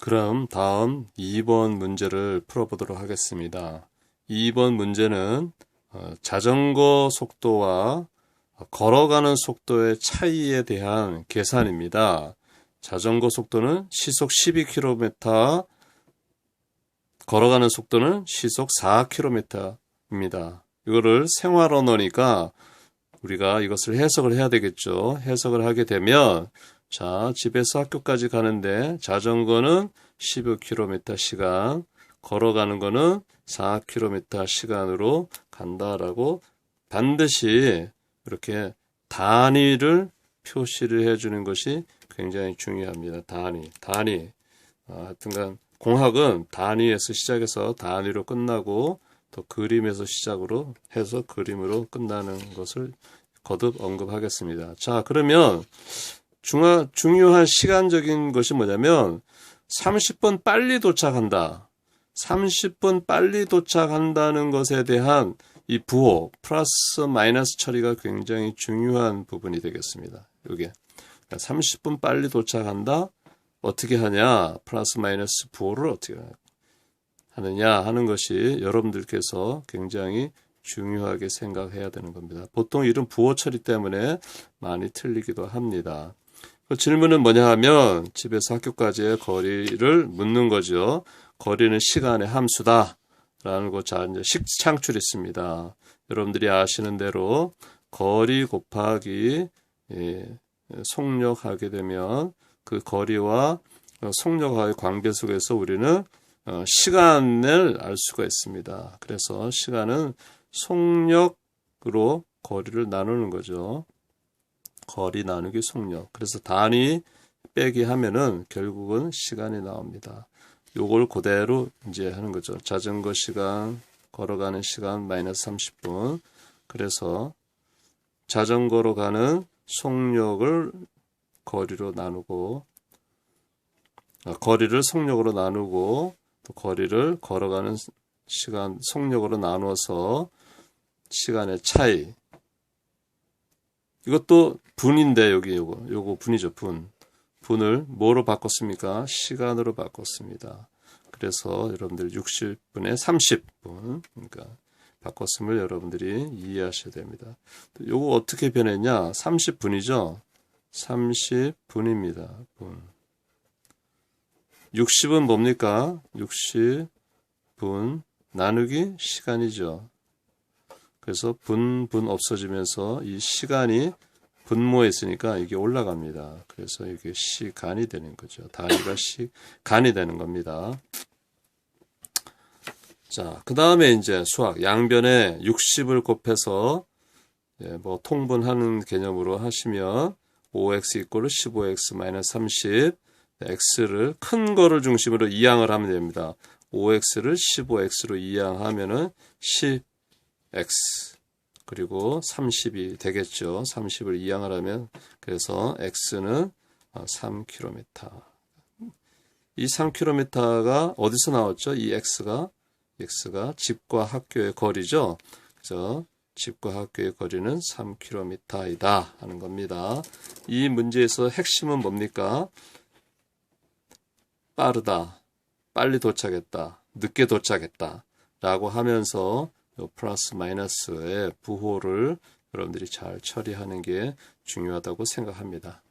그럼 다음 2번 문제를 풀어보도록 하겠습니다. 2번 문제는 자전거 속도와 걸어가는 속도의 차이에 대한 계산입니다. 자전거 속도는 시속 12km, 걸어가는 속도는 시속 4km입니다. 이거를 생활 언어니까 우리가 이것을 해석을 해야 되겠죠. 해석을 하게 되면 자, 집에서 학교까지 가는데 자전거는 15km 시간, 걸어가는 거는 4km 시간으로 간다라고 반드시 이렇게 단위를 표시를 해주는 것이 굉장히 중요합니다. 단위. 하여튼간 공학은 단위에서 시작해서 단위로 끝나고 또 그림에서 시작으로 해서 그림으로 끝나는 것을 거듭 언급하겠습니다. 자, 그러면 중요한 시간적인 것이 뭐냐면 30분 빨리 도착한다. 30분 빨리 도착한다는 것에 대한 이 부호, 플러스 마이너스 처리가 굉장히 중요한 부분이 되겠습니다. 이게 30분 빨리 도착한다. 어떻게 하냐? 플러스 마이너스 부호를 어떻게 하느냐 하는 것이 여러분들께서 굉장히 중요하게 생각해야 되는 겁니다. 보통 이런 부호 처리 때문에 많이 틀리기도 합니다. 그 질문은 뭐냐 하면 집에서 학교까지의 거리를 묻는 거죠. 거리는 시간의 함수다 라는 거 자 이제 식 창출했습니다. 여러분들이 아시는 대로 거리 곱하기 속력하게 되면 그 거리와 속력과의 관계 속에서 우리는 시간을 알 수가 있습니다. 그래서 시간은 속력으로 거리를 나누는 거죠. 거리 나누기 속력. 그래서 단위 빼기 하면은 결국은 시간이 나옵니다. 요걸 그대로 이제 하는 거죠. 자전거 시간, 걸어가는 시간 마이너스 30분. 그래서 자전거로 가는 속력을 거리로 나누고, 거리를 속력으로 나누고, 또 거리를 걸어가는 시간 속력으로 나누어서 시간의 차이. 이것도 분인데 여기 요거 분이죠. 분을 뭐로 바꿨습니까? 시간으로 바꿨습니다. 그래서 여러분들 60분에 30분 그러니까 바꿨음을 여러분들이 이해하셔야 됩니다. 요거 어떻게 변했냐? 30분이죠. 30분입니다. 분. 60은 뭡니까? 60분 나누기 시간이죠. 그래서 분 없어지면서 이 시간이 분모에 있으니까 이게 올라갑니다. 그래서 이게 시간이 되는 거죠. 단위가 시간이 되는 겁니다. 자, 그 다음에 이제 수학 양변에 60을 곱해서 뭐 통분하는 개념으로 하시면 5x 이꼴 15x 마이너스 30 x를 큰 거를 중심으로 이항을 하면 됩니다. 5x를 15x로 이항하면은 10x 그리고 30이 되겠죠. 30을 이항을 하면 그래서 x는 3km. 이 3km가 어디서 나왔죠? 이 x가 집과 학교의 거리죠. 그래서 집과 학교의 거리는 3km이다 하는 겁니다. 이 문제에서 핵심은 뭡니까? 빠르다, 빨리 도착했다, 늦게 도착했다 라고 하면서 플러스 마이너스의 부호를 여러분들이 잘 처리하는 게 중요하다고 생각합니다.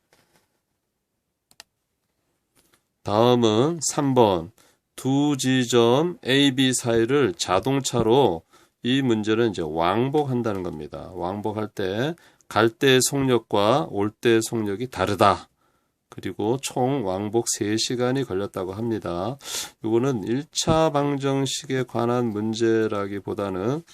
다음은 3번 두 지점 A, B 사이를 자동차로 이 문제는 이제 왕복한다는 겁니다. 왕복할 때 갈 때 속력과 올 때 속력이 다르다. 그리고 총 왕복 3시간이 걸렸다고 합니다. 이거는 1차 방정식에 관한 문제라기보다는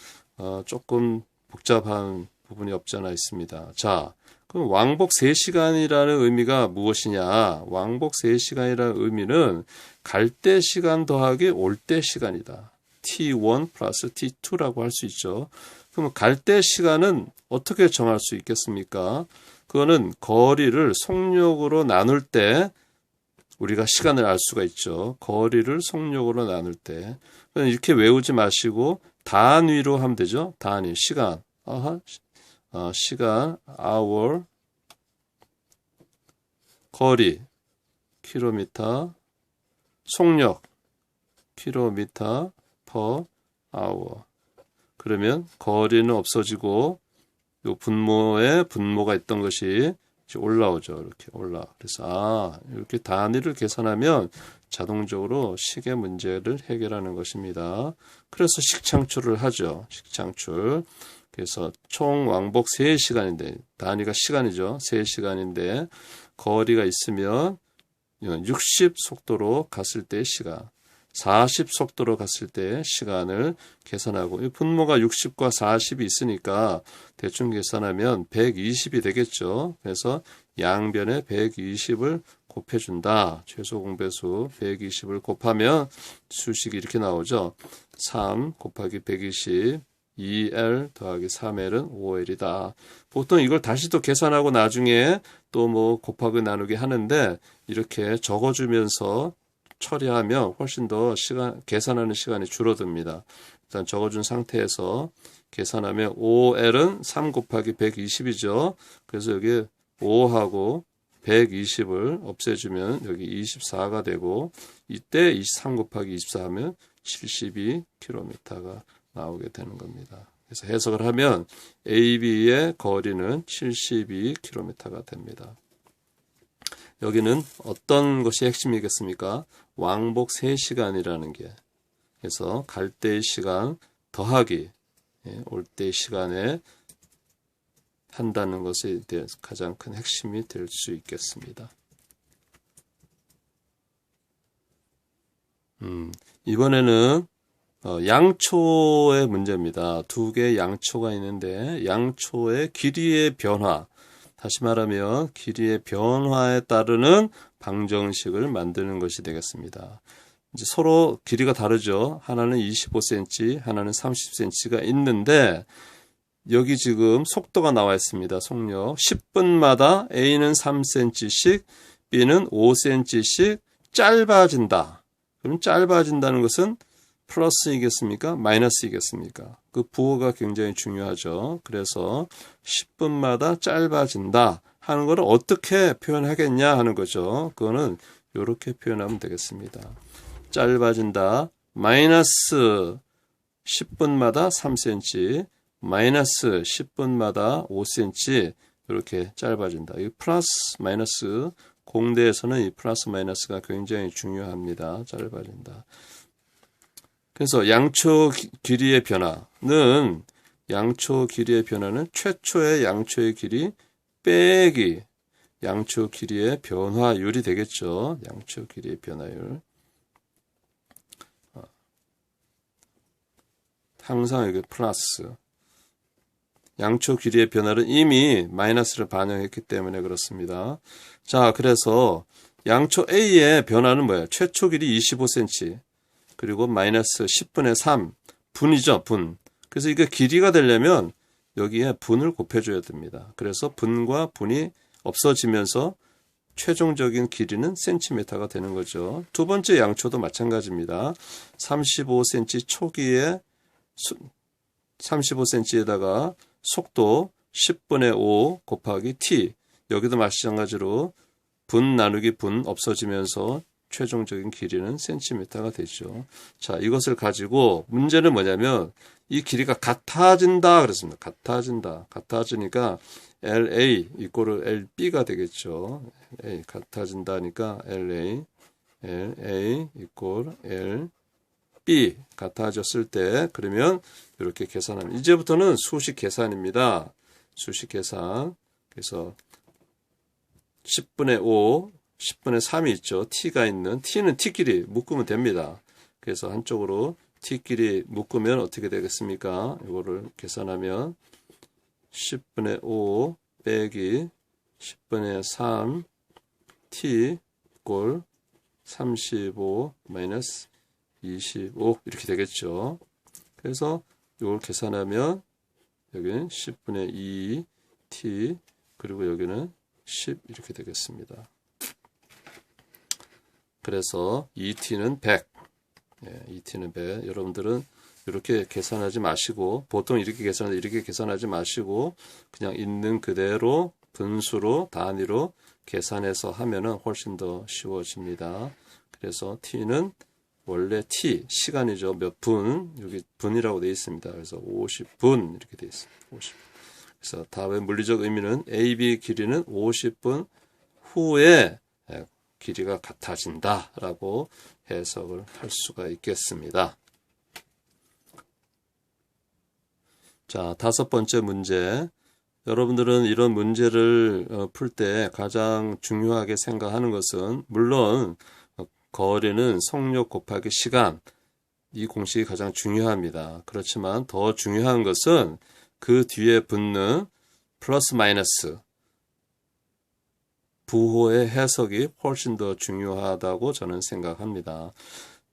조금 복잡한 부분이 없지 않아 있습니다. 자, 그럼 왕복 3시간이라는 의미가 무엇이냐? 왕복 3시간이라는 의미는 갈 때 시간 더하기 올 때 시간이다. T1 플러스 T2라고 할 수 있죠. 그럼 갈 때 시간은 어떻게 정할 수 있겠습니까? 그거는 거리를 속력으로 나눌 때 우리가 시간을 알 수가 있죠. 거리를 속력으로 나눌 때. 이렇게 외우지 마시고 단위로 하면 되죠. 단위, 시간. 시간, hour, 거리, 킬로미터, 속력 킬로미터 per hour. 그러면 거리는 없어지고 요 분모에 분모가 있던 것이 올라오죠. 이렇게 그래서 이렇게 단위를 계산하면 자동적으로 식의 문제를 해결하는 것입니다. 그래서 식창출을 하죠. 식창출. 그래서 총 왕복 3시간인데 단위가 시간이죠. 3시간인데 거리가 있으면 60 속도로 갔을 때의 시간, 40 속도로 갔을 때의 시간을 계산하고, 이 분모가 60과 40이 있으니까 대충 계산하면 120이 되겠죠. 그래서 양변에 120을 곱해준다. 최소 공배수 120을 곱하면 수식이 이렇게 나오죠. 3 곱하기 120 2L 더하기 3L은 5L이다. 보통 이걸 다시 또 계산하고 나중에 또 뭐 곱하기 나누기 하는데 이렇게 적어주면서 처리하면 훨씬 더 계산하는 시간이 줄어듭니다. 일단 적어준 상태에서 계산하면 5L은 3 곱하기 120이죠. 그래서 여기 5하고 120을 없애주면 여기 24가 되고 이때 23 곱하기 24 하면 72km가 나오게 되는 겁니다. 그래서 해석을 하면 AB의 거리는 72km가 됩니다. 여기는 어떤 것이 핵심이겠습니까? 왕복 3시간이라는 게. 그래서 갈 때의 시간 더하기 올 때의 시간에 한다는 것에 대해서 가장 큰 핵심이 될 수 있겠습니다. 이번에는 양초의 문제입니다. 2개의 양초가 있는데 양초의 길이의 변화, 다시 말하면 길이의 변화에 따르는 방정식을 만드는 것이 되겠습니다. 이제 서로 길이가 다르죠. 하나는 25cm, 하나는 30cm가 있는데 여기 지금 속도가 나와 있습니다. 속력 10분마다 A는 3cm씩, B는 5cm씩 짧아진다. 그럼 짧아진다는 것은 플러스이겠습니까? 마이너스이겠습니까? 그 부호가 굉장히 중요하죠. 그래서 10분마다 짧아진다 하는 걸 어떻게 표현하겠냐 하는 거죠. 그거는 이렇게 표현하면 되겠습니다. 짧아진다. 마이너스 10분마다 3cm, 마이너스 10분마다 5cm 이렇게 짧아진다. 이 플러스 마이너스 공대에서는 이 플러스 마이너스가 굉장히 중요합니다. 짧아진다. 그래서 양초 길이의 변화는 최초의 양초의 길이 빼기 양초 길이의 변화율이 되겠죠. 양초 길이의 변화율. 항상 여기 플러스. 양초 길이의 변화는 이미 마이너스를 반영했기 때문에 그렇습니다. 자, 그래서 양초 A의 변화는 뭐예요? 최초 길이 25cm. 그리고 마이너스 10분의 3. 분이죠, 분. 그래서 이게 길이가 되려면 여기에 분을 곱해줘야 됩니다. 그래서 분과 분이 없어지면서 최종적인 길이는 cm가 되는 거죠. 두 번째 양초도 마찬가지입니다. 35cm 초기에 35cm에다가 속도 10분의 5 곱하기 t. 여기도 마찬가지로 분 나누기 분 없어지면서 최종적인 길이는 cm가 되죠. 자, 이것을 가지고 문제는 뭐냐면 이 길이가 같아진다 그랬습니다. 같아지니까 LA 이꼬르 LB가 되겠죠. A 같아진다니까 LA 이꼬르 LB 같아졌을 때 그러면 이렇게 계산하면 이제부터는 수식 계산입니다. 수식 계산. 그래서 10분의 5 10분의 3이 있죠. t가 있는 t는 t끼리 묶으면 됩니다. 그래서 한쪽으로 t끼리 묶으면 어떻게 되겠습니까? 이거를 계산하면 10분의 5 빼기 10분의 3 t 꼴 35 마이너스 25 이렇게 되겠죠. 그래서 이걸 계산하면 여기는 10분의 2 t 그리고 여기는 10 이렇게 되겠습니다. 그래서 2t는 100. 2t는 100. 여러분들은 이렇게 계산하지 마시고 보통 이렇게 계산하지 마시고 그냥 있는 그대로 분수로 단위로 계산해서 하면은 훨씬 더 쉬워집니다. 그래서 t는 원래 t 시간이죠. 몇 분, 여기 분이라고 되어 있습니다. 그래서 50분 이렇게 되어 있습니다. 50분. 그래서 답의 물리적 의미는 AB 길이는 50분 후에 길이가 같아진다라고 해석을 할 수가 있겠습니다. 자, 5번째 문제. 여러분들은 이런 문제를 풀 때 가장 중요하게 생각하는 것은 물론 거리는 속력 곱하기 시간, 이 공식이 가장 중요합니다. 그렇지만 더 중요한 것은 그 뒤에 붙는 플러스 마이너스 부호의 해석이 훨씬 더 중요하다고 저는 생각합니다.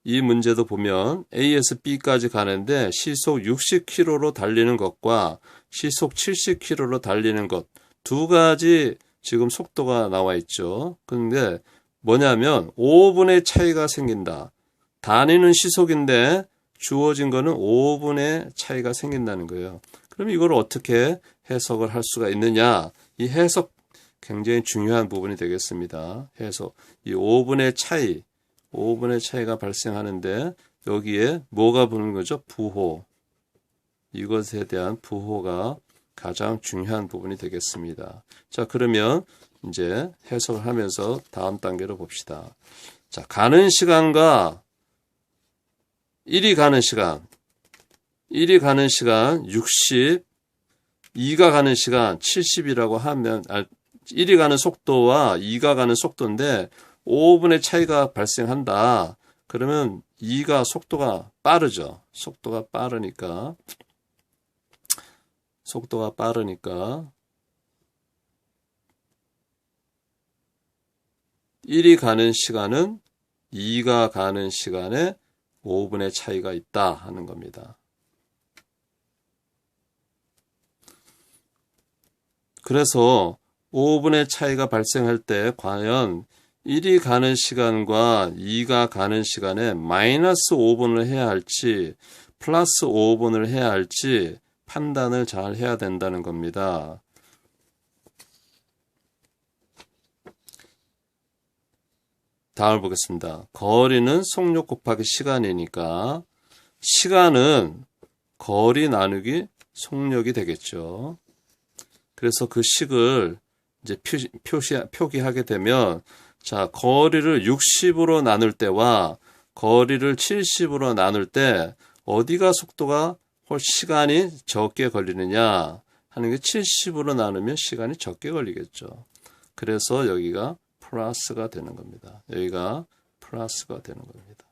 이 문제도 보면 A에서 B까지 가는데 시속 60km로 달리는 것과 시속 70km로 달리는 것 두 가지 지금 속도가 나와 있죠. 그런데 뭐냐면 5분의 차이가 생긴다. 다니는 시속인데 주어진 거는 5분의 차이가 생긴다는 거예요. 그럼 이걸 어떻게 해석을 할 수가 있느냐? 이 해석 굉장히 중요한 부분이 되겠습니다. 해석. 이 5분의 차이가 발생하는데 여기에 뭐가 붙는 거죠? 부호. 이것에 대한 부호가 가장 중요한 부분이 되겠습니다. 자, 그러면 이제 해석을 하면서 다음 단계로 봅시다. 자, 가는 시간과 1이 가는 시간 60, 2가 가는 시간 70이라고 하면 1이 가는 속도와 2가 가는 속도인데 5분의 차이가 발생한다. 그러면 2가 속도가 빠르죠. 속도가 빠르니까 1이 가는 시간은 2가 가는 시간에 5분의 차이가 있다 하는 겁니다. 그래서 5분의 차이가 발생할 때 과연 1이 가는 시간과 2가 가는 시간에 마이너스 5분을 해야 할지 플러스 5분을 해야 할지 판단을 잘 해야 된다는 겁니다. 다음을 보겠습니다. 거리는 속력 곱하기 시간이니까 시간은 거리 나누기 속력이 되겠죠. 그래서 그 식을 이제 표기하게 되면 자, 거리를 60으로 나눌 때와 거리를 70으로 나눌 때 어디가 속도가 시간이 적게 걸리느냐 하는 게 70으로 나누면 시간이 적게 걸리겠죠. 그래서 여기가 플러스가 되는 겁니다. 여기가 플러스가 되는 겁니다.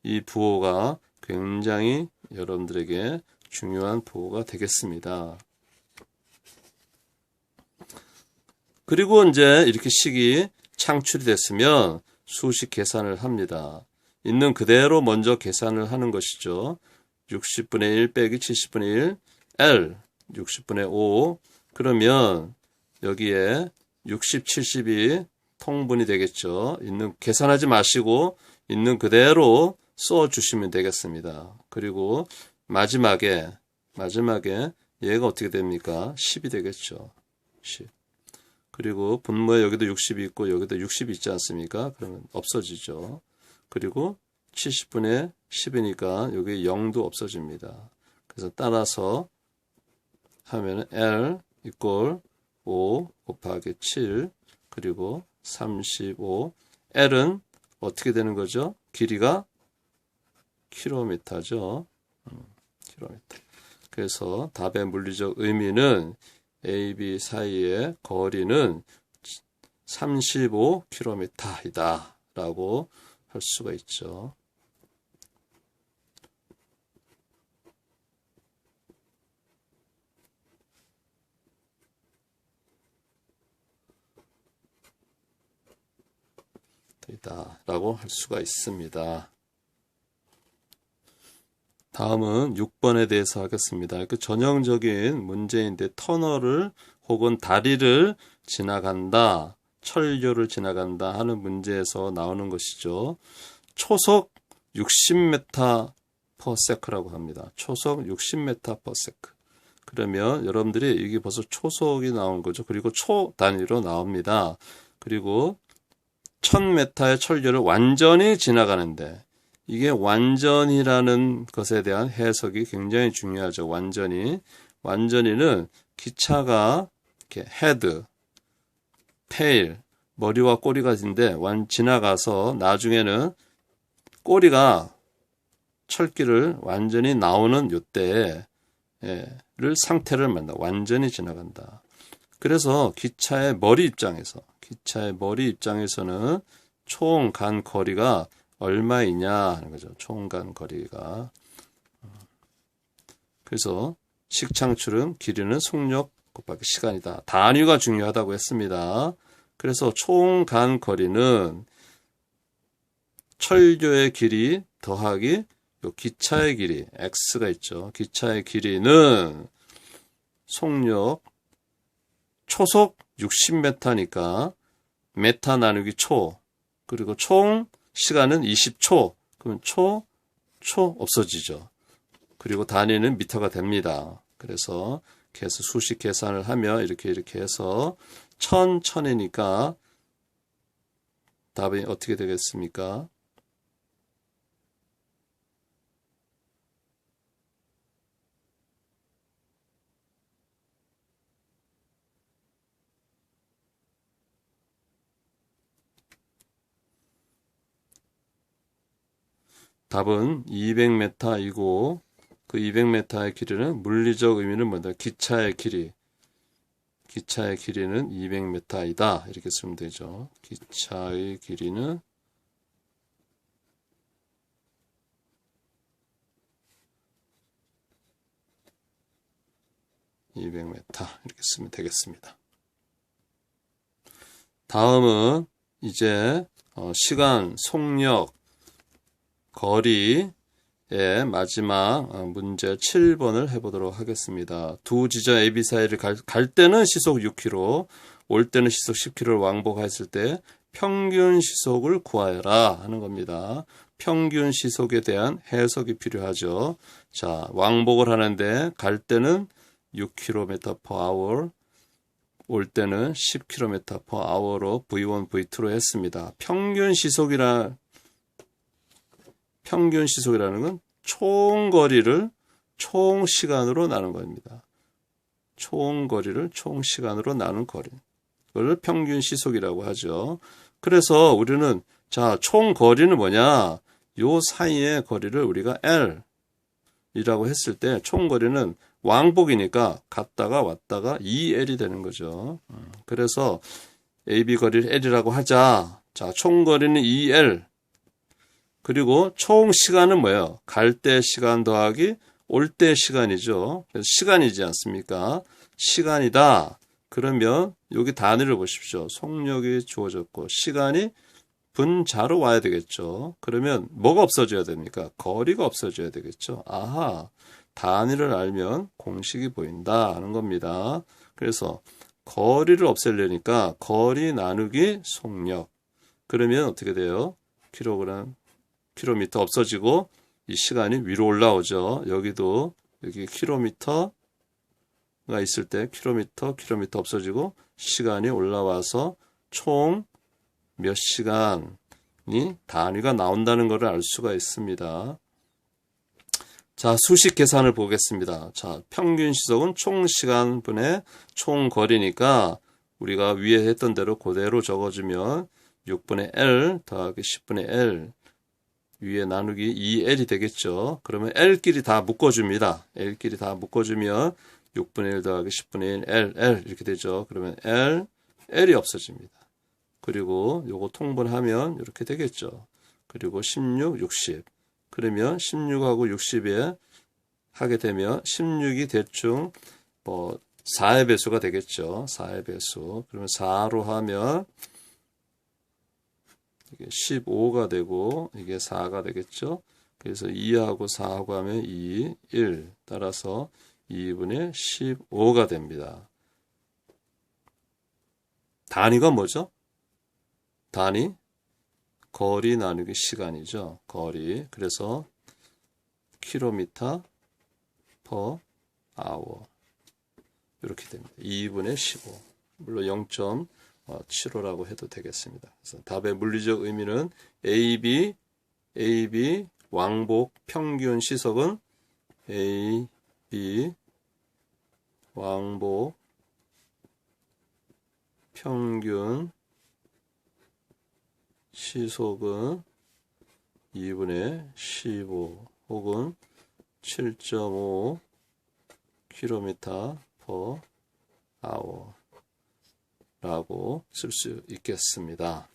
이 부호가 굉장히 여러분들에게 중요한 부호가 되겠습니다. 그리고 이제 이렇게 식이 창출이 됐으면 수식 계산을 합니다. 있는 그대로 먼저 계산을 하는 것이죠. 60분의 1 빼기 70분의 1 L 60분의 5 그러면 여기에 60, 70이 통분이 되겠죠. 계산하지 마시고 있는 그대로 써주시면 되겠습니다. 그리고 마지막에 얘가 어떻게 됩니까? 10이 되겠죠. 10. 그리고 분모에 여기도 60이 있고 여기도 60이 있지 않습니까? 그러면 없어지죠. 그리고 70분의 10이니까 여기 0도 없어집니다. 그래서 따라서 하면 L 이꼴 5 곱하기 7 그리고 35 L은 어떻게 되는 거죠? 길이가 킬로미터죠. 킬로미터. 그래서 답의 물리적 의미는 A, B 사이의 거리는 35km이다 라고 할 수가 있죠. 라고 할 수가 있습니다. 다음은 6번에 대해서 하겠습니다. 그 전형적인 문제인데 터널을 혹은 다리를 지나간다, 철교를 지나간다 하는 문제에서 나오는 것이죠. 초속 60m/s라고 합니다. 초속 60m/s. 그러면 여러분들이 이게 벌써 초속이 나온 거죠. 그리고 초 단위로 나옵니다. 그리고 1000m의 철교를 완전히 지나가는데, 이게 완전히라는 것에 대한 해석이 굉장히 중요하죠. 완전히는 기차가 이렇게 헤드, 테일, 머리와 꼬리가 있는데 지나가서 나중에는 꼬리가 철길을 완전히 나오는 요때를 상태를 만나. 완전히 지나간다. 그래서 기차의 머리 입장에서는 총 간 거리가 얼마이냐 하는 거죠. 총 간 거리가. 그래서 식창출은 길이는 속력 곱하기 시간이다. 단위가 중요하다고 했습니다. 그래서 총 간 거리는 철교의 길이 더하기 요 기차의 길이 x가 있죠. 기차의 길이는 속력 초속 60m니까 메타 나누기 초, 그리고 총 시간은 20초. 그러면 초 없어지죠. 그리고 단위는 미터가 됩니다. 그래서 수식 계산을 하면 이렇게 해서 1000이니까 답이 어떻게 되겠습니까? 답은 200m이고 그 200m의 길이는 물리적 의미는 뭐다? 기차의 길이는 200m이다. 이렇게 쓰면 되죠. 기차의 길이는 200m 이렇게 쓰면 되겠습니다. 다음은 이제 시간, 속력, 거리의 마지막 문제 7번을 해보도록 하겠습니다. 두 지점 AB 사이를 갈 때는 시속 6km, 올 때는 시속 10km를 왕복했을 때 평균 시속을 구하여라 하는 겁니다. 평균 시속에 대한 해석이 필요하죠. 자, 왕복을 하는데 갈 때는 6km/h, 올 때는 10km/h로 V1, V2로 했습니다. 평균 시속이라는 건 총 거리를 총 시간으로 나눈 겁니다. 총 거리를 총 시간으로 나눈 거리. 그걸 평균 시속이라고 하죠. 그래서 우리는 총 거리는 뭐냐? 요 사이의 거리를 우리가 L이라고 했을 때 총 거리는 왕복이니까 갔다가 왔다가 2L이 되는 거죠. 그래서 AB 거리를 L이라고 하자. 총 거리는 2L. 그리고 총 시간은 뭐예요? 갈 때 시간 더하기 올 때 시간이죠. 그래서 시간이지 않습니까? 시간이다. 그러면 여기 단위를 보십시오. 속력이 주어졌고 시간이 분자로 와야 되겠죠. 그러면 뭐가 없어져야 됩니까? 거리가 없어져야 되겠죠. 아하, 단위를 알면 공식이 보인다 하는 겁니다. 그래서 거리를 없애려니까 거리 나누기 속력. 그러면 어떻게 돼요? 킬로미터 없어지고 이 시간이 위로 올라오죠. 여기도 여기 킬로미터가 있을 때 킬로미터 없어지고 시간이 올라와서 총 몇 시간이 단위가 나온다는 것을 알 수가 있습니다. 자, 수식 계산을 보겠습니다. 자, 평균 시속은 총 시간분의 총 거리니까 우리가 위에 했던 대로 그대로 적어주면 6분의 L 더하기 10분의 L 위에 나누기 2L이 되겠죠. 그러면 L끼리 다 묶어줍니다. L끼리 다 묶어주면 6분의 1 더하기 10분의 1 L 이렇게 되죠. 그러면 L이 없어집니다. 그리고 요거 통분하면 이렇게 되겠죠. 그리고 16, 60. 그러면 16하고 60에 하게 되면 16이 대충 4의 배수가 되겠죠. 4의 배수. 그러면 4로 하면 이게 15가 되고 이게 4가 되겠죠. 그래서 2하고 4하고 하면 2, 1. 따라서 2분의 15가 됩니다. 단위가 뭐죠? 단위 거리 나누기 시간이죠. 거리. 그래서 킬로미터 per hour 이렇게 됩니다. 2분의 15. 물론 7호라고 해도 되겠습니다. 그래서 답의 물리적 의미는 AB 왕복 평균 시속은 AB 왕복 평균 시속은 2분의 15 혹은 7.5 km/h 라고 쓸 수 있겠습니다.